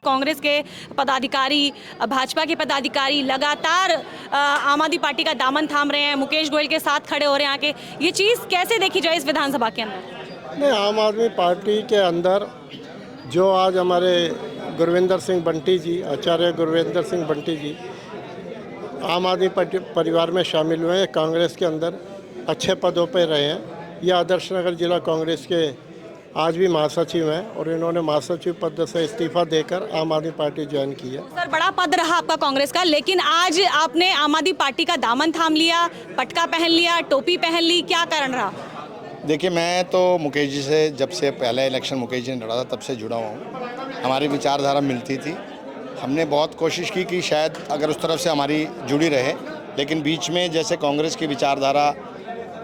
कांग्रेस के पदाधिकारी, भाजपा के पदाधिकारी लगातार आम आदमी पार्टी का दामन थाम रहे हैं, मुकेश गोयल के साथ खड़े हो रहे हैं आके। ये चीज़ कैसे देखी जाए इस विधानसभा के अंदर? नहीं, आम आदमी पार्टी के अंदर जो आज हमारे गुरविंदर सिंह बंटी जी, आचार्य गुरविंदर सिंह बंटी जी आम आदमी पार्टी परिवार में शामिल हुए हैं, कांग्रेस के अंदर अच्छे पदों पर रहे हैं। ये आदर्श नगर जिला कांग्रेस के आज भी महासचिव हैं और इन्होंने महासचिव पद से इस्तीफा देकर आम आदमी पार्टी ज्वाइन की है। सर, बड़ा पद रहा आपका कांग्रेस का, लेकिन आज आपने आम आदमी पार्टी का दामन थाम लिया, पटका पहन लिया, टोपी पहन ली, क्या कारण रहा? देखिए, मैं तो मुकेश जी से जब से पहला इलेक्शन मुकेश जी ने लड़ा था तब से जुड़ा हुआ हूँ। हमारी विचारधारा मिलती थी। हमने बहुत कोशिश की कि शायद अगर उस तरफ से हमारी जुड़ी रहे, लेकिन बीच में जैसे कांग्रेस की विचारधारा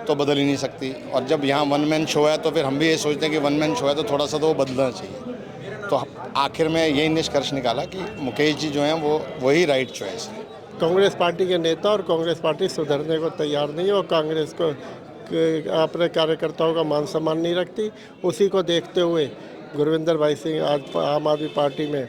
तो बदल ही नहीं सकती, और जब यहाँ वन मैन शो है तो फिर हम भी ये सोचते हैं कि वन मैन शो है तो थोड़ा सा तो वो बदलना चाहिए। तो आखिर में यही निष्कर्ष निकाला कि मुकेश जी जो हैं वो वही राइट चॉइस है। कांग्रेस पार्टी के नेता और कांग्रेस पार्टी सुधरने को तैयार नहीं है और कांग्रेस को अपने कार्यकर्ताओं का मान सम्मान नहीं रखती। उसी को देखते हुए गुरविंदर भाई सिंह आज आम आदमी पार्टी में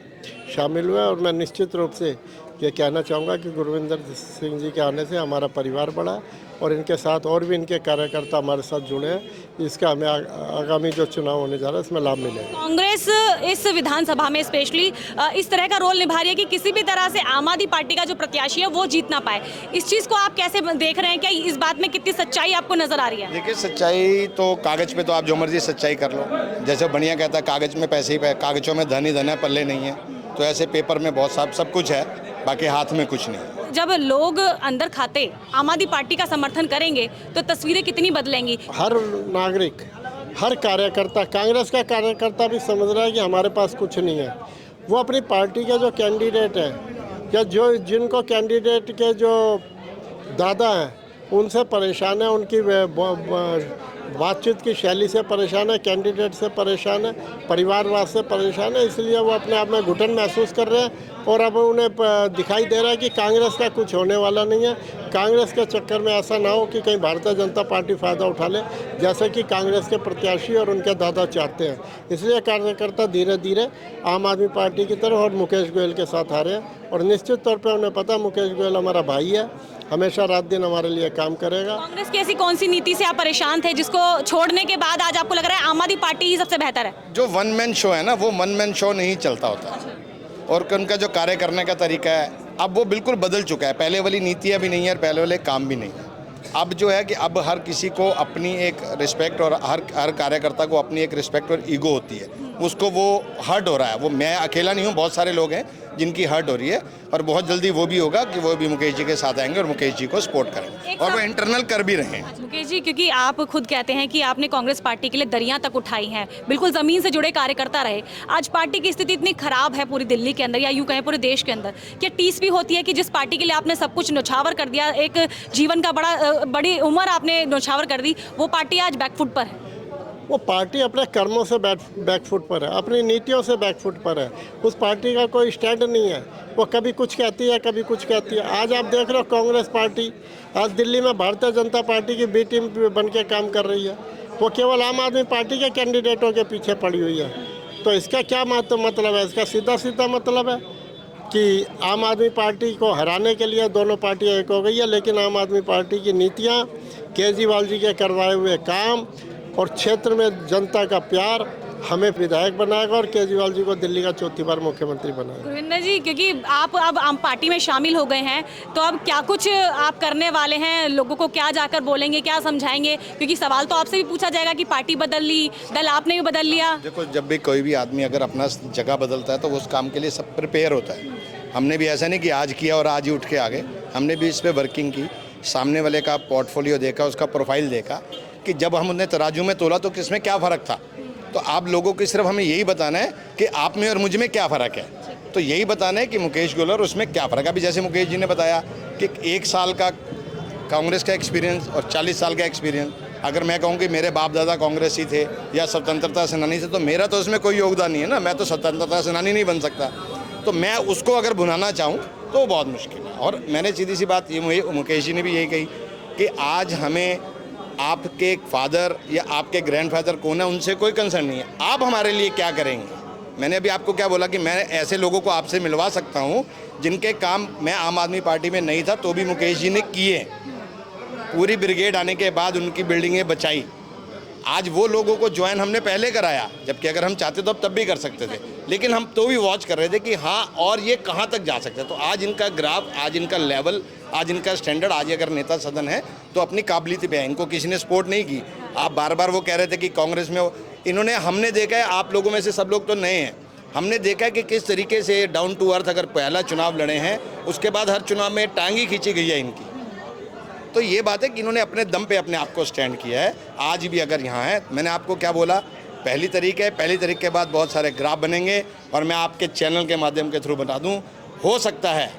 शामिल हुए और मैं निश्चित रूप से ये कहना चाहूँगा कि गुरविंदर सिंह जी के आने से हमारा परिवार बढ़ा और इनके साथ और भी इनके कार्यकर्ता हमारे साथ जुड़े हैं। इसका हमें आगामी जो चुनाव होने जा रहा है इसमें लाभ मिलेगा। कांग्रेस इस विधानसभा में स्पेशली इस तरह का रोल निभा रही है कि किसी भी तरह से आम आदमी पार्टी का जो प्रत्याशी है वो जीत ना पाए। इस चीज़ को आप कैसे देख रहे हैं? क्या इस बात में कितनी सच्चाई आपको नजर आ रही है? देखिए, सच्चाई तो कागज़ पे तो आप जो मर्जी सच्चाई कर लो। जैसे बढ़िया कहता है कागज़ में पैसे ही कागज़ों में धन ही धन है, पल्ले नहीं है। तो ऐसे पेपर में बहुत सब कुछ है, बाकी हाथ में कुछ नहीं। जब लोग अंदर खाते आम आदमी पार्टी का समर्थन करेंगे तो तस्वीरें कितनी बदलेंगी? हर नागरिक, हर कार्यकर्ता, कांग्रेस का कार्यकर्ता भी समझ रहा है कि हमारे पास कुछ नहीं है। वो अपनी पार्टी के जो कैंडिडेट है या जो जिनको कैंडिडेट के जो दादा हैं उनसे परेशान है, उनकी बातचीत की शैली से परेशान है, कैंडिडेट से परेशान है, परिवारवाद से परेशान है। इसलिए वो अपने आप में घुटन महसूस कर रहे हैं और अब उन्हें दिखाई दे रहा है कि कांग्रेस का कुछ होने वाला नहीं है। कांग्रेस के चक्कर में ऐसा ना हो कि कहीं भारतीय जनता पार्टी फ़ायदा उठा ले, जैसे कि कांग्रेस के प्रत्याशी और उनके दादा चाहते हैं। इसलिए कार्यकर्ता धीरे धीरे आम आदमी पार्टी की तरफ और मुकेश गोयल के साथ आ रहे हैं और निश्चित तौर पर उन्हें पता मुकेश गोयल हमारा भाई है, हमेशा रात दिन हमारे लिए काम करेगा। कांग्रेस की ऐसी कौन सी नीति से आप परेशान थे जिसको छोड़ने के बाद आज आपको लग रहा है आम आदमी पार्टी ही सबसे बेहतर है? जो वन मैन शो है ना, वो वन मैन शो नहीं चलता होता, और उनका जो कार्य करने का तरीका है अब वो बिल्कुल बदल चुका है। पहले वाली नीतियाँ भी नहीं है और पहले वाले काम भी नहीं है। अब जो है कि अब हर किसी को अपनी एक रिस्पेक्ट और हर कार्यकर्ता को अपनी एक रिस्पेक्ट और ईगो होती है, उसको वो हर्ट हो रहा है। वो मैं अकेला नहीं हूँ, बहुत सारे लोग हैं जिनकी हर्ट हो रही है और बहुत जल्दी वो भी होगा कि वो भी मुकेश जी के साथ आएंगे और मुकेश जी को सपोर्ट करेंगे और वो इंटरनल कर भी रहे हैं। मुकेश जी, क्योंकि आप खुद कहते हैं कि आपने कांग्रेस पार्टी के लिए दरियां तक उठाई हैं, बिल्कुल ज़मीन से जुड़े कार्यकर्ता रहे। आज पार्टी की स्थिति इतनी खराब है पूरी दिल्ली के अंदर या यूँ कहें पूरे देश के अंदर, क्या टीस भी होती है कि जिस पार्टी के लिए आपने सब कुछ न्यौछावर कर दिया, एक जीवन का बड़ी उम्र आपने न्यौछावर कर दी, वो पार्टी आज बैकफुट पर है? वो पार्टी अपने कर्मों से बैकफुट पर है, अपनी नीतियों से बैकफुट पर है। उस पार्टी का कोई स्टैंड नहीं है। वो कभी कुछ कहती है, कभी कुछ कहती है। आज आप देख रहे हो कांग्रेस पार्टी आज दिल्ली में भारतीय जनता पार्टी की बी टीम बन के काम कर रही है। वो केवल आम आदमी पार्टी के कैंडिडेटों के पीछे पड़ी हुई है। तो इसका क्या मतलब है? इसका सीधा मतलब है कि आम आदमी पार्टी को हराने के लिए दोनों पार्टियाँ एक हो गई है, लेकिन आम आदमी पार्टी की नीतियाँ, केजरीवाल जी के करवाए हुए काम और क्षेत्र में जनता का प्यार हमें विधायक बनाएगा और केजरीवाल जी को दिल्ली का चौथी बार मुख्यमंत्री बनाएगा। गुरविंदर जी, क्योंकि आप अब आम पार्टी में शामिल हो गए हैं, तो अब क्या कुछ आप करने वाले हैं? लोगों को क्या जाकर बोलेंगे, क्या समझाएंगे? क्योंकि सवाल तो आपसे भी पूछा जाएगा कि पार्टी बदल ली, दल आपने भी बदल लिया। देखो, जब भी कोई भी आदमी अगर अपना जगह बदलता है तो उस काम के लिए सब प्रिपेयर होता है। हमने भी ऐसा नहीं कि आज किया और आज ही उठ के आ गए। हमने भी इस पर वर्किंग की, सामने वाले का पोर्टफोलियो देखा, उसका प्रोफाइल देखा कि जब हम उन्हें तराजू में तोला तो किसमें क्या फ़र्क था। तो आप लोगों को सिर्फ हमें यही बताना है कि आप में और मुझ में क्या फ़र्क है। तो यही बताना है कि मुकेश गोयल और उसमें क्या फ़र्क है। अभी जैसे मुकेश जी ने बताया कि 1 साल का कांग्रेस का एक्सपीरियंस और 40 साल का एक्सपीरियंस, अगर मैं कहूँ कि मेरे बाप दादा कांग्रेसी थे या स्वतंत्रता सेनानी थे तो मेरा तो उसमें कोई योगदान नहीं है ना। मैं तो स्वतंत्रता सेनानी नहीं बन सकता। तो मैं उसको अगर भुनाना चाहूँ तो बहुत मुश्किल है। और मैंने सीधी सी बात ये मुकेश जी ने भी यही कही कि आज हमें आपके फादर या आपके ग्रैंडफादर कौन है उनसे कोई कंसर्न नहीं है। आप हमारे लिए क्या करेंगे? मैंने अभी आपको क्या बोला कि मैं ऐसे लोगों को आपसे मिलवा सकता हूँ जिनके काम मैं आम आदमी पार्टी में नहीं था तो भी मुकेश जी ने किए। पूरी ब्रिगेड आने के बाद उनकी बिल्डिंगें बचाई। आज वो लोगों को ज्वाइन हमने पहले कराया, जबकि अगर हम चाहते तो अब तब भी कर सकते थे, लेकिन हम तो भी वॉच कर रहे थे कि हाँ और ये कहाँ तक जा सकते हैं। तो आज इनका ग्राफ, आज इनका लेवल, आज इनका स्टैंडर्ड, आज अगर नेता सदन है तो अपनी काबिलियत पे है। इनको किसी ने सपोर्ट नहीं की। आप बार बार वो कह रहे थे कि कांग्रेस में इन्होंने, हमने देखा है, आप लोगों में से सब लोग तो नए हैं, हमने देखा है कि किस तरीके से डाउन टू अर्थ अगर पहला चुनाव लड़े हैं उसके बाद हर चुनाव में टांगी खींची गई है इनकी। तो ये बात है कि इन्होंने अपने दम पे अपने आप को स्टैंड किया है। आज भी अगर यहाँ है, मैंने आपको क्या बोला, पहली तारीख है, पहली तारीख के बाद बहुत सारे ग्राफ बनेंगे और मैं आपके चैनल के माध्यम के थ्रू बता दूँ, हो सकता है,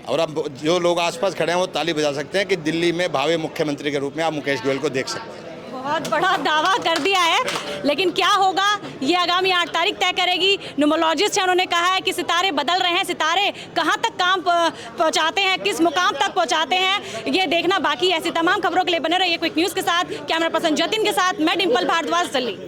और अब जो लोग आसपास खड़े हैं वो ताली बजा सकते हैं कि दिल्ली में भावी मुख्यमंत्री के रूप में आप मुकेश गोयल को देख सकते हैं। बहुत बड़ा दावा कर दिया है, लेकिन क्या होगा ये आगामी 8 तारीख तय करेगी। न्यूमरोलॉजिस्ट हैं, उन्होंने कहा है कि सितारे बदल रहे हैं, सितारे कहां तक काम पहुंचाते हैं, किस मुकाम तक पहुंचाते हैं, ये देखना बाकी है। ऐसी तमाम खबरों के लिए बने रहिए क्विक न्यूज़ के साथ। कैमरा पर्सन जतिन के साथ मैं डिंपल भारद्वाज, दिल्ली।